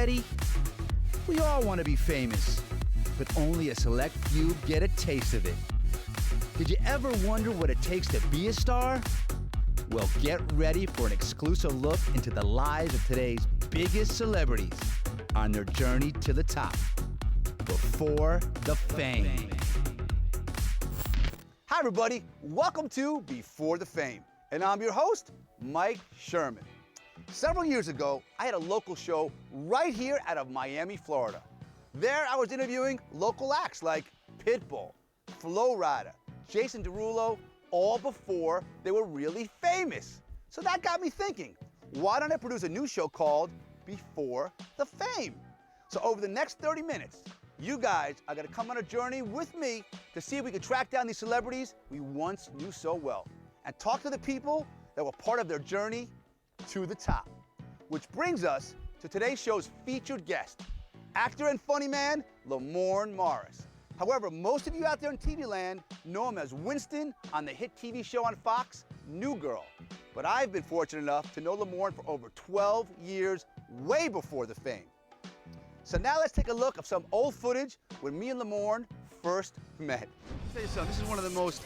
ready? We all want to be famous, but only a select few get a taste of it. Did you ever wonder what it takes to be a star? Well, get ready for an exclusive look into the lives of today's biggest celebrities on their journey to the top, before the fame. Hi everybody, welcome to Before the Fame, and I'm your host, Mike Sherman. Several years ago, I had a local show right here out of Miami, Florida. There I was interviewing local acts like Pitbull, Flo Rida, Jason Derulo, all before they were really famous. So that got me thinking, why don't I produce a new show called Before the Fame? So over the next 30 minutes, you guys are gonna come on a journey with me to see if we can track down these celebrities we once knew so well and talk to the people that were part of their journey to the top. Which brings us to today's show's featured guest, actor and funny man, Lamorne Morris. However, most of you out there in TV land know him as Winston on the hit TV show on Fox, New Girl. But I've been fortunate enough to know Lamorne for over 12 years, way before the fame. So now let's take a look at some old footage when me and Lamorne first met. I'll tell you something, this is one of the most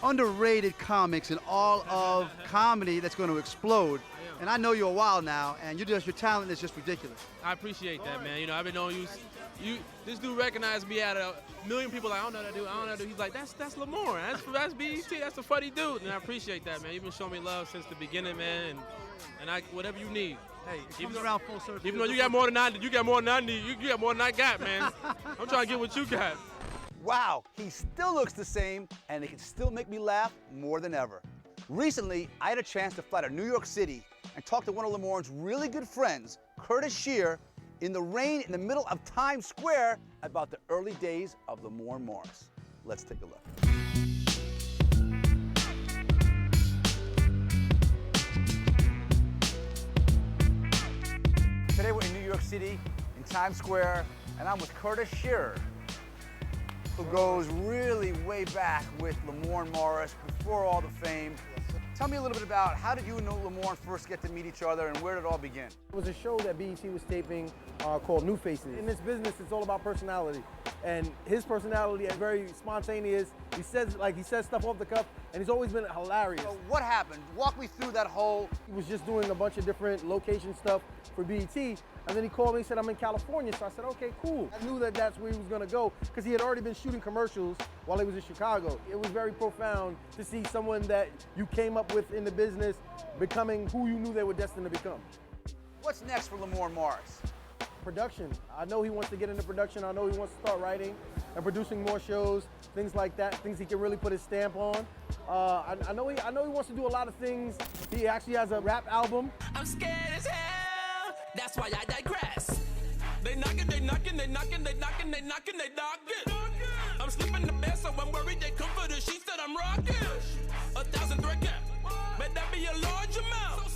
underrated comics in all of comedy that's going to explode. And I know you a while now, and your talent is just ridiculous. I appreciate that, man. You know, I've been knowing you. This dude recognized me out of a million people. Like, I don't know that dude. I don't know that dude. He's like, that's Lamorne. That's BET. That's a funny dude. And I appreciate that, man. You've been showing me love since the beginning, man. And I whatever you need. Hey, it comes around full circle. Even though you got more than I need. You got more than I got, man. I'm trying to get what you got. Wow, he still looks the same, and he can still make me laugh more than ever. Recently, I had a chance to fly to New York City and talk to one of Lamorne's really good friends, Curtis Shear, in the rain in the middle of Times Square about the early days of Lamorne Morris. Let's take a look. Today we're in New York City, in Times Square, and I'm with Curtis Shear, who goes really way back with Lamorne Morris before all the fame. Tell me a little bit about how did you and Lamorne first get to meet each other and where did it all begin? It was a show that BET was taping called New Faces. In this business, it's all about personality. And his personality is very spontaneous. He says stuff off the cuff, and he's always been hilarious. So what happened? Walk me through that whole... He was just doing a bunch of different location stuff for BET, and then he called me and said, I'm in California. So I said, okay, cool. I knew that that's where he was gonna go, because he had already been shooting commercials while he was in Chicago. It was very profound to see someone that you came up with in the business becoming who you knew they were destined to become. What's next for Lamorne Morris? Production. I know he wants to get into production. I know he wants to start writing and producing more shows, things like that, things he can really put his stamp on. I know he wants to do a lot of things. He actually has a rap album. I'm scared as hell, that's why I digress. They knocking, they knocking, they knocking, they knocking, they knocking, they knocking. I'm sleeping in the bed, so I'm worried they come for the sheets that I'm rocking. 1,000 thread cap, but that be a large amount.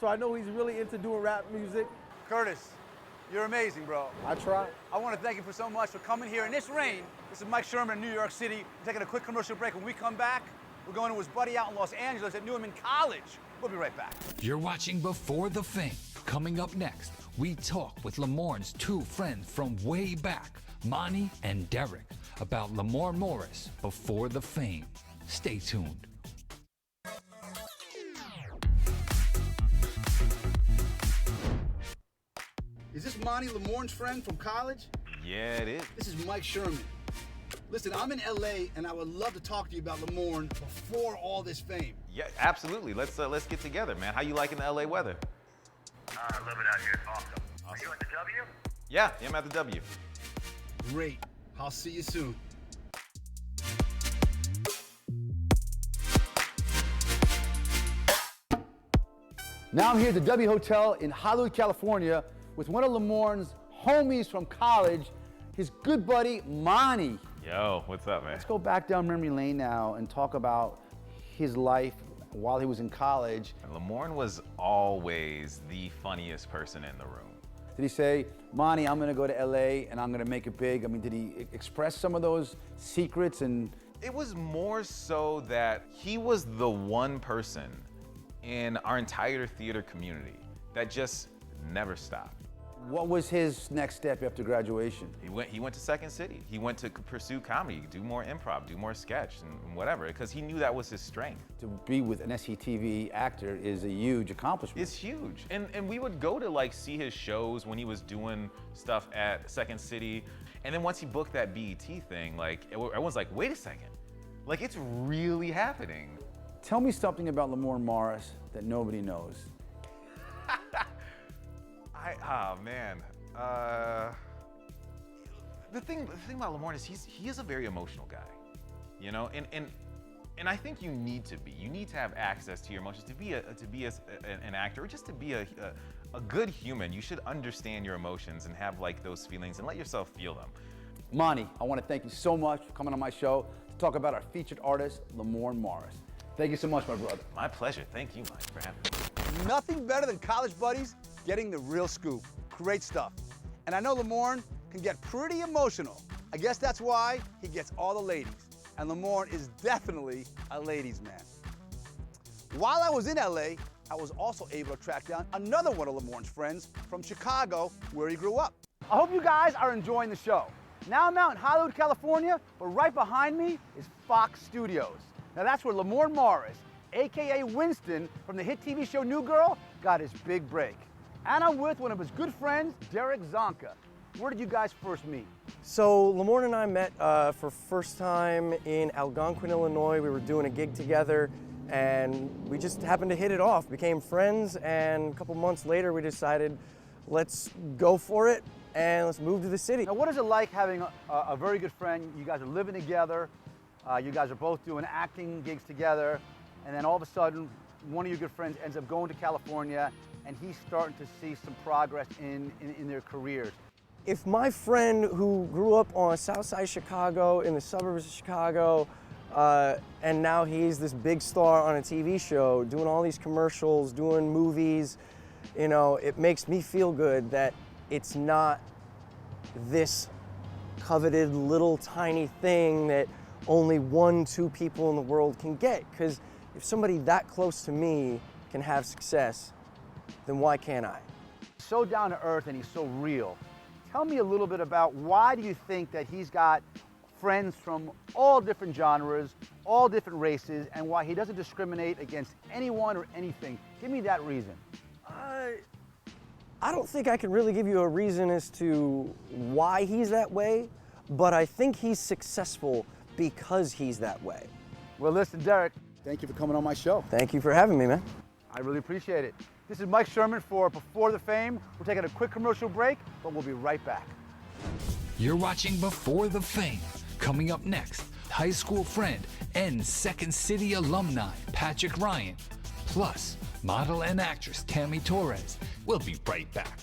So I know he's really into doing rap music. Curtis, you're amazing, bro. I try. I want to thank you for so much for coming here in this rain. This is Mike Sherman in New York City. We're taking a quick commercial break. When we come back, we're going to his buddy out in Los Angeles that knew him in college. We'll be right back. You're watching Before the Fame. Coming up next, we talk with Lamorne's two friends from way back, Monty and Derek, about Lamorne Morris before the fame. Stay tuned. Is this Monty, Lamorne's friend from college? Yeah, it is. This is Mike Sherman. Listen, I'm in LA and I would love to talk to you about Lamorne before all this fame. Yeah, absolutely. Let's get together, man. How you liking the LA weather? I love it out here. It's awesome. Are you at the W? Yeah, I'm at the W. Great. I'll see you soon. Now I'm here at the W Hotel in Hollywood, California with one of Lamorne's homies from college, his good buddy, Monty. Yo, what's up, man? Let's go back down memory lane now and talk about his life while he was in college. Lamorne was always the funniest person in the room. Did he say, Monty, I'm gonna go to LA and I'm gonna make it big? I mean, did he express some of those secrets? And it was more so that he was the one person in our entire theater community that just never stopped. What was his next step after graduation? He went to Second City. He went to pursue comedy, do more improv, do more sketch, and whatever, because he knew that was his strength. To be with an SCTV actor is a huge accomplishment. It's huge. And we would go to like see his shows when he was doing stuff at Second City. And then once he booked that BET thing, like everyone's like, wait a second, like it's really happening. Tell me something about Lamorne Morris that nobody knows. Oh man. The thing about Lamorne is he is a very emotional guy, you know, and I think you need to be. You need to have access to your emotions to be an actor, or just to be a good human. You should understand your emotions and have like those feelings and let yourself feel them. Monty, I want to thank you so much for coming on my show to talk about our featured artist, Lamorne Morris. Thank you so much, my brother. My pleasure. Thank you, Mike, for having me. Nothing better than college buddies getting the real scoop. Great stuff. And I know Lamorne can get pretty emotional. I guess that's why he gets all the ladies. And Lamorne is definitely a ladies' man. While I was in LA, I was also able to track down another one of Lamorne's friends from Chicago, where he grew up. I hope you guys are enjoying the show. Now I'm out in Hollywood, California, but right behind me is Fox Studios. Now that's where Lamorne Morris, AKA Winston from the hit TV show New Girl, got his big break. And I'm with one of his good friends, Derek Zonka. Where did you guys first meet? So Lamorne and I met for first time in Algonquin, Illinois. We were doing a gig together and we just happened to hit it off, became friends, and a couple months later we decided, let's go for it and let's move to the city. Now what is it like having a very good friend? You guys are living together, you guys are both doing acting gigs together, and then all of a sudden one of your good friends ends up going to California and he's starting to see some progress in their careers. If my friend who grew up on South Side Chicago, in the suburbs of Chicago, and now he's this big star on a TV show, doing all these commercials, doing movies, you know, it makes me feel good that it's not this coveted little tiny thing that only 1-2 people in the world can get. Because if somebody that close to me can have success, then why can't I? So down to earth and he's so real. Tell me a little bit about why do you think that he's got friends from all different genres, all different races, and why he doesn't discriminate against anyone or anything. Give me that reason. I don't think I can really give you a reason as to why he's that way, but I think he's successful because he's that way. Well, listen, Derek, thank you for coming on my show. Thank you for having me, man. I really appreciate it. This is Mike Sherman for Before the Fame. We're taking a quick commercial break, but we'll be right back. You're watching Before the Fame. Coming up next, high school friend and Second City alumni Patrick Ryan, plus model and actress Tammy Torres. We'll be right back.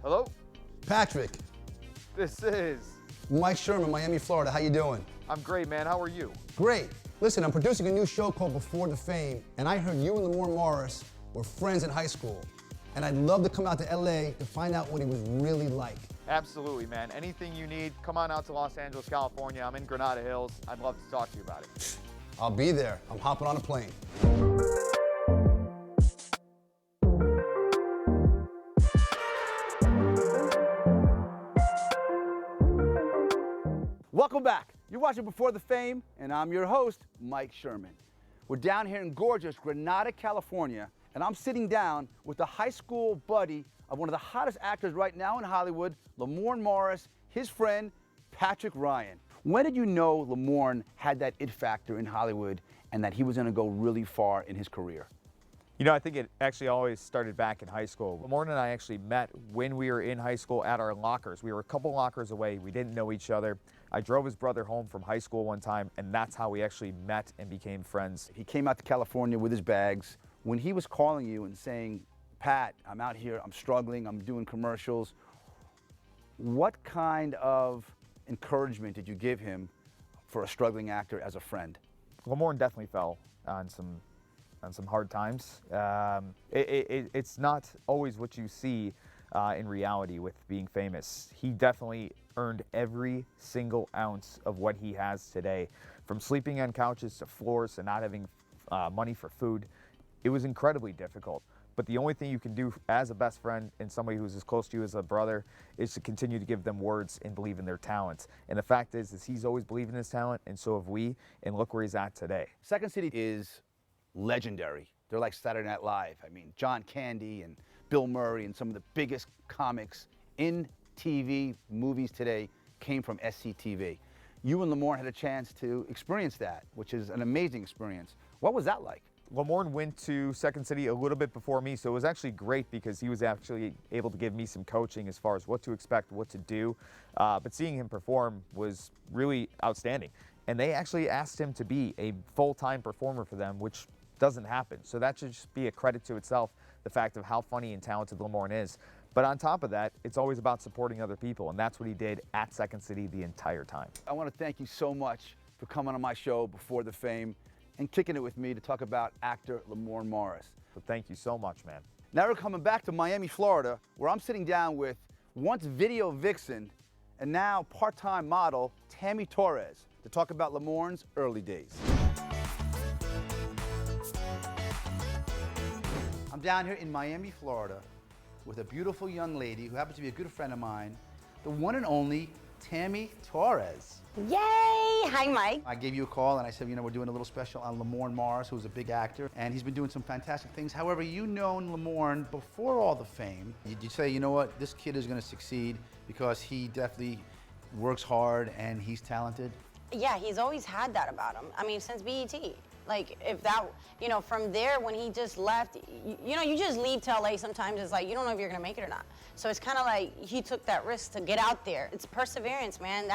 Hello? Patrick, This is... Mike Sherman, Miami, Florida. How you doing? I'm great, man. How are you? Great. Listen, I'm producing a new show called Before the Fame, and I heard you and Lamorne Morris were friends in high school. And I'd love to come out to LA to find out what he was really like. Absolutely, man. Anything you need, come on out to Los Angeles, California. I'm in Granada Hills. I'd love to talk to you about it. I'll be there. I'm hopping on a plane. Welcome back. You're watching Before the Fame, and I'm your host, Mike Sherman. We're down here in gorgeous Granada, California, and I'm sitting down with the high school buddy of one of the hottest actors right now in Hollywood, Lamorne Morris, his friend, Patrick Ryan. When did you know Lamorne had that it factor in Hollywood and that he was gonna go really far in his career? You know, I think it actually always started back in high school. Lamorne and I actually met when we were in high school at our lockers. We were a couple lockers away. We didn't know each other. I drove his brother home from high school one time, and that's how we actually met and became friends. He came out to California with his bags. When he was calling you and saying, Pat, I'm out here, I'm struggling, I'm doing commercials, what kind of encouragement did you give him for a struggling actor as a friend? Lamorne definitely fell on some hard times. It's not always what you see in reality with being famous. He definitely earned every single ounce of what he has today. From sleeping on couches to floors to not having money for food, it was incredibly difficult. But the only thing you can do as a best friend and somebody who's as close to you as a brother is to continue to give them words and believe in their talents. And the fact is he's always believed in his talent, and so have we, and look where he's at today. Second City is legendary. They're like Saturday Night Live. I mean, John Candy and Bill Murray and some of the biggest comics in TV, movies today came from SCTV. You and Lamorne had a chance to experience that, which is an amazing experience. What was that like? Lamorne went to Second City a little bit before me, so it was actually great because he was actually able to give me some coaching as far as what to expect, what to do. But seeing him perform was really outstanding. And they actually asked him to be a full-time performer for them, which doesn't happen. So that should just be a credit to itself, the fact of how funny and talented Lamorne is. But on top of that, it's always about supporting other people, and that's what he did at Second City the entire time. I want to thank you so much for coming on my show Before the Fame and kicking it with me to talk about actor Lamorne Morris. So thank you so much, man. Now we're coming back to Miami, Florida, where I'm sitting down with once video vixen and now part-time model Tammy Torres to talk about Lamorne's early days. I'm down here in Miami, Florida with a beautiful young lady who happens to be a good friend of mine, the one and only Tammy Torres. Yay! Hi, Mike. I gave you a call and I said, you know, we're doing a little special on Lamorne Morris, who's a big actor, and he's been doing some fantastic things. However, you known Lamorne before all the fame. You say, you know what, this kid is going to succeed because he definitely works hard and he's talented? Yeah, he's always had that about him. I mean, since BET. Like, if that, you know, from there, when he just left, you know, you just leave to LA sometimes, it's like, you don't know if you're gonna make it or not. So it's kind of like, he took that risk to get out there. It's perseverance, man.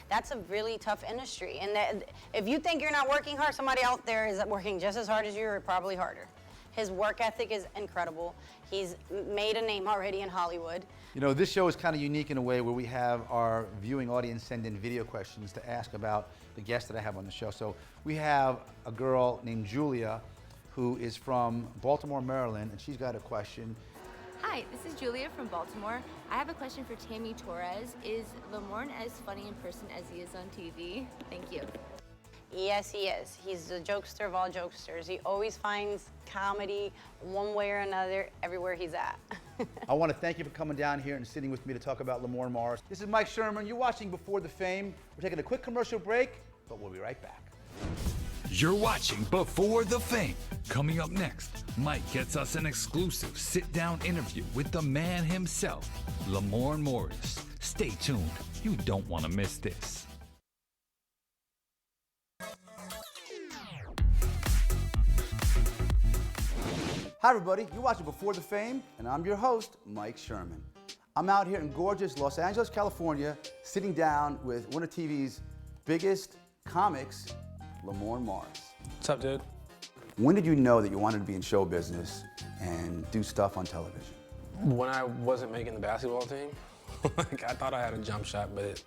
That's a really tough industry. And that, if you think you're not working hard, somebody out there is working just as hard as you, or probably harder. His work ethic is incredible. He's made a name already in Hollywood. You know, this show is kind of unique in a way where we have our viewing audience send in video questions to ask about the guests that I have on the show. So we have a girl named Julia who is from Baltimore, Maryland, and she's got a question. Hi, this is Julia from Baltimore. I have a question for Tammy Torres. Is Lamorne as funny in person as he is on TV? Thank you. Yes, he is. He's the jokester of all jokesters. He always finds comedy one way or another everywhere he's at. I want to thank you for coming down here and sitting with me to talk about Lamorne Morris. This is Mike Sherman. You're watching Before the Fame. We're taking a quick commercial break, but we'll be right back. You're watching Before the Fame. Coming up next, Mike gets us an exclusive sit-down interview with the man himself, Lamorne Morris. Stay tuned. You don't want to miss this. Hi everybody, you're watching Before the Fame, and I'm your host, Mike Sherman. I'm out here in gorgeous Los Angeles, California, sitting down with one of TV's biggest comics, Lamorne Morris. What's up, dude? When did you know that you wanted to be in show business and do stuff on television? When I wasn't making the basketball team, like, I thought I had a jump shot, but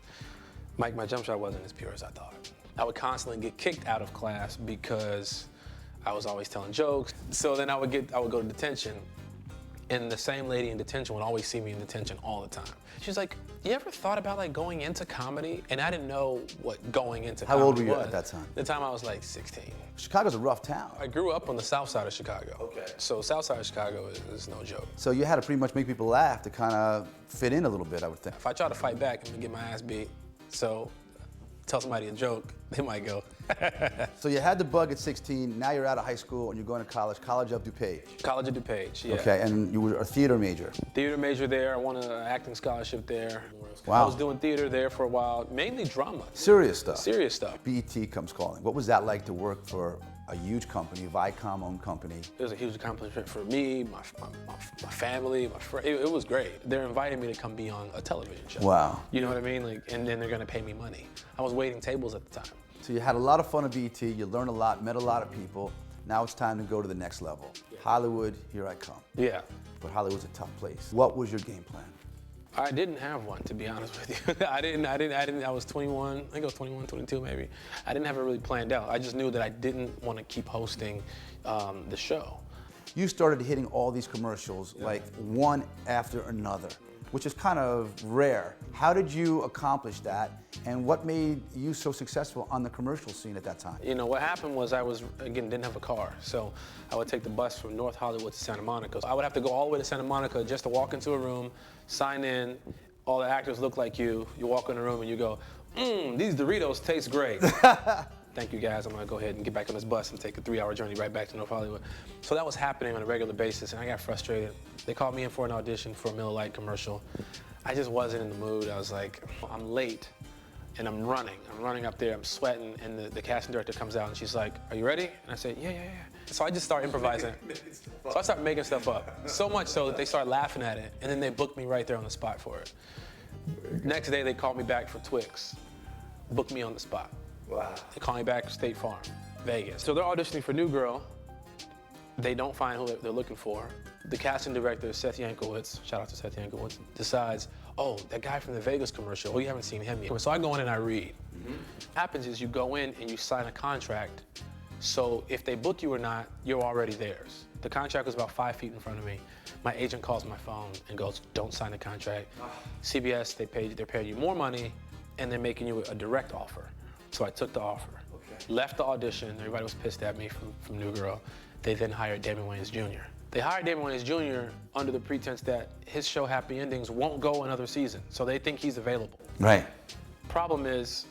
my jump shot wasn't as pure as I thought. I would constantly get kicked out of class because I was always telling jokes. So then I would go to detention, and the same lady in detention would always see me in detention all the time. She's like, you ever thought about like going into comedy? And I didn't know what going into comedy was. How old were you at that time? At the time I was like 16. Chicago's a rough town. I grew up on the south side of Chicago. Okay. So south side of Chicago is no joke. So you had to pretty much make people laugh to kind of fit in a little bit, I would think. If I try to fight back, I'm gonna get my ass beat. So tell somebody a joke, they might go. So you had the bug at 16, now you're out of high school and you're going to college, College of DuPage. College of DuPage, yeah. Okay, and you were a theater major. Theater major there, I won an acting scholarship there. Wow. I was doing theater there for a while, mainly drama. Serious stuff. Serious stuff. BET comes calling. What was that like to work for a huge company, Viacom-owned company? It was a huge accomplishment for me, my family, my friends. It was great. They're inviting me to come be on a television show. Wow. You know what I mean? Like, and then they're gonna pay me money. I was waiting tables at the time. So you had a lot of fun at BET, you learned a lot, met a lot of people. Now it's time to go to the next level. Yeah. Hollywood, here I come. Yeah. But Hollywood's a tough place. What was your game plan? I didn't have one, to be honest with you. I was 21, I think I was 21, 22 maybe. I didn't have it really planned out. I just knew that I didn't want to keep hosting the show. You started hitting all these commercials, like one after another. which is kind of rare. How did you accomplish that, and what made you so successful on the commercial scene at that time? You know, what happened was didn't have a car, so I would take the bus from North Hollywood to Santa Monica. I would have to go all the way to Santa Monica just to walk into a room, sign in, all the actors look like you walk in the room and you go, these Doritos taste great. Thank you guys, I'm gonna go ahead and get back on this bus and take a 3-hour journey right back to North Hollywood. So that was happening on a regular basis and I got frustrated. They called me in for an audition for a Miller Lite commercial. I just wasn't in the mood. I was like, I'm late and I'm running up there, I'm sweating, and the casting director comes out and she's like, are you ready? And I said, yeah. So I just start improvising. So I start making stuff up. So much so that they start laughing at it and then they booked me right there on the spot for it. Next day they called me back for Twix, booked me on the spot. Wow. They call me back to State Farm, Vegas. So they're auditioning for New Girl. They don't find who they're looking for. The casting director, Seth Yankowitz, shout out to Seth Yankowitz, decides, oh, that guy from the Vegas commercial, well, you haven't seen him yet. So I go in and I read. What happens is you go in and you sign a contract. So if they book you or not, you're already theirs. The contract was about 5 feet in front of me. My agent calls my phone and goes, don't sign the contract. CBS, they're paying you more money and they're making you a direct offer. So I took the offer, left the audition, everybody was pissed at me from New Girl. They then hired Damon Wayans Jr. They hired Damon Wayans Jr. under the pretense that his show Happy Endings won't go another season, so they think he's available. Right. Problem is,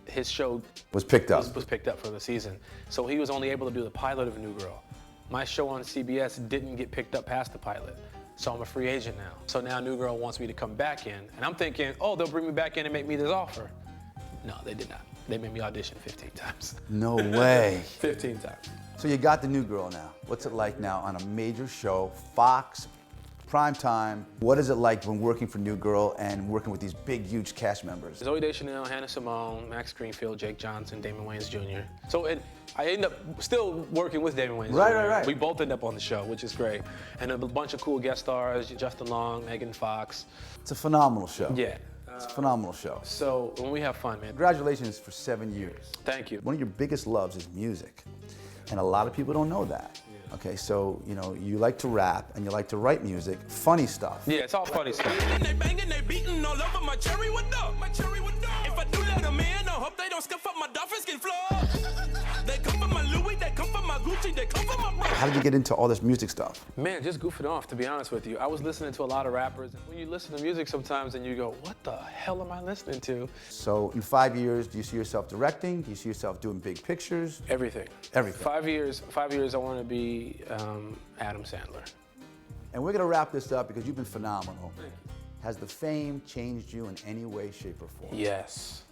his show was picked up. Was picked up for the season, so he was only able to do the pilot of New Girl. My show on CBS didn't get picked up past the pilot, so I'm a free agent now. So now New Girl wants me to come back in, and I'm thinking, oh, they'll bring me back in and make me this offer. No, they did not. They made me audition 15 times. No way. 15 times. So you got the New Girl now. What's it like now on a major show, Fox, prime time? What is it like when working for New Girl and working with these big, huge cast members? Zoe Deschanel, Hannah Simone, Max Greenfield, Jake Johnson, Damon Wayans Jr. So I ended up still working with Damon Wayans Jr. Right. We both end up on the show, which is great. And a bunch of cool guest stars, Justin Long, Megan Fox. It's a phenomenal show. Yeah. It's a phenomenal show. So when we have fun, man. Congratulations for 7 years. Thank you. One of your biggest loves is music, and a lot of people don't know that. Yeah. Okay, so you like to rap and you like to write music, funny stuff. Yeah, it's all funny stuff. They banging, they beating all over my cherry window. If I do let them in, I hope they don't scuff up my Dolphin skin floor. They come for my Louis, they come for my Gucci, they come for my bra. How did you get into all this music stuff? Man, just goofing off, to be honest with you. I was listening to a lot of rappers. When you listen to music sometimes and you go, what the hell am I listening to? So in 5 years, do you see yourself directing? Do you see yourself doing big pictures? Everything. Everything. 5 years I want to be Adam Sandler. And we're gonna wrap this up because you've been phenomenal. Has the fame changed you in any way, shape, or form? Yes.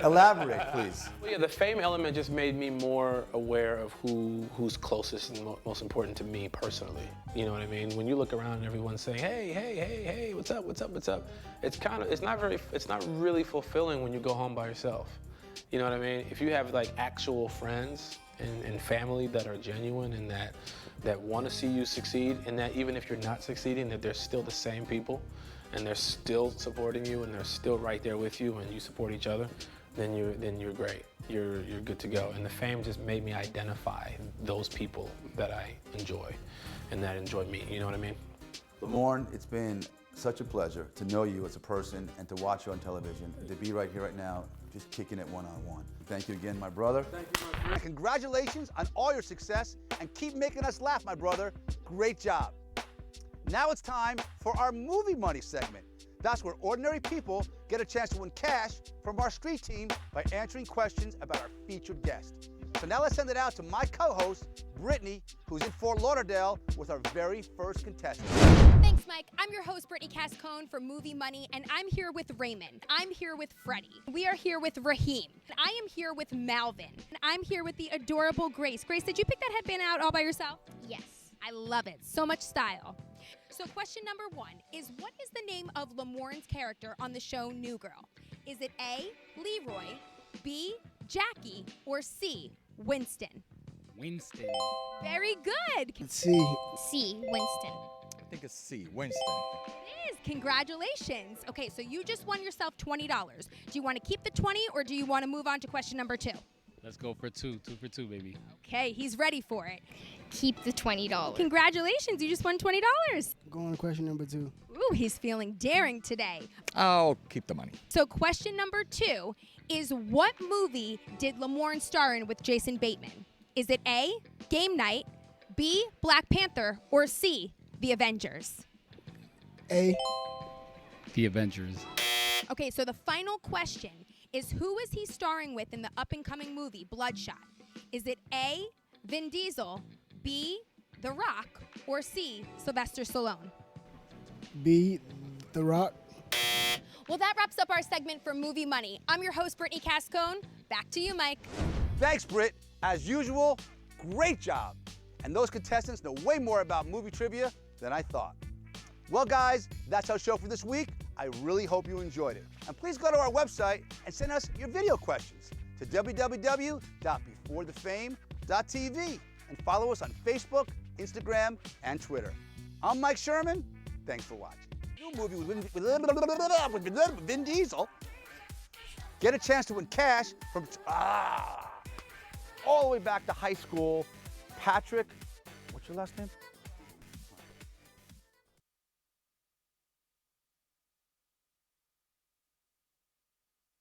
Elaborate, please. Well, yeah, the fame element just made me more aware of who's closest and most important to me personally. You know what I mean? When you look around and everyone's saying, hey, what's up? It's not really fulfilling when you go home by yourself. You know what I mean? If you have like actual friends and family that are genuine and that want to see you succeed, and that even if you're not succeeding, that they're still the same people and they're still supporting you and they're still right there with you and you support each other, then you're great. You're good to go. And the fame just made me identify those people that I enjoy and that enjoy me. You know what I mean? Lamorne, it's been such a pleasure to know you as a person and to watch you on television, and to be right here right now, just kicking it one-on-one. Thank you again, my brother. Thank you, my friend. And congratulations on all your success, and keep making us laugh, my brother. Great job. Now it's time for our Movie Money segment. That's where ordinary people get a chance to win cash from our street team by answering questions about our featured guest. So now let's send it out to my co-host, Brittany, who's in Fort Lauderdale with our very first contestant. Thanks, Mike. I'm your host, Brittany Cascone for Movie Money, and I'm here with Raymond. I'm here with Freddie. We are here with Raheem. I am here with Malvin. And I'm here with the adorable Grace. Grace, did you pick that headband out all by yourself? Yes. I love it. So much style. So question number 1 is, what is the name of Lamorne's character on the show New Girl? Is it A, Leroy, B, Jackie, or C, Winston? Winston. Very good. Let's see. C, Winston. I think it's C, Winston. It is. Congratulations. Okay, so you just won yourself $20. Do you want to keep the 20 or do you want to move on to question number 2? Let's go for two. 2 for 2, baby. Okay, he's ready for it. Keep the $20. Congratulations, you just won $20. Go on to question number 2. Ooh, he's feeling daring today. I'll keep the money. So question number 2 is, what movie did Lamorne star in with Jason Bateman? Is it A, Game Night, B, Black Panther, or C, The Avengers? A. The Avengers. Okay, so the final question is, who is he starring with in the up-and-coming movie Bloodshot? Is it A, Vin Diesel, B, The Rock, or C, Sylvester Stallone? B. The Rock. Well, that wraps up our segment for Movie Money. I'm your host, Brittany Cascone. Back to you, Mike. Thanks, Britt. As usual, great job. And those contestants know way more about movie trivia than I thought. Well, guys, that's our show for this week. I really hope you enjoyed it. And please go to our website and send us your video questions to www.beforethefame.tv and follow us on Facebook, Instagram, and Twitter. I'm Mike Sherman. Thanks for watching. New movie with Vin Diesel. Get a chance to win cash from all the way back to high school. Patrick, what's your last name?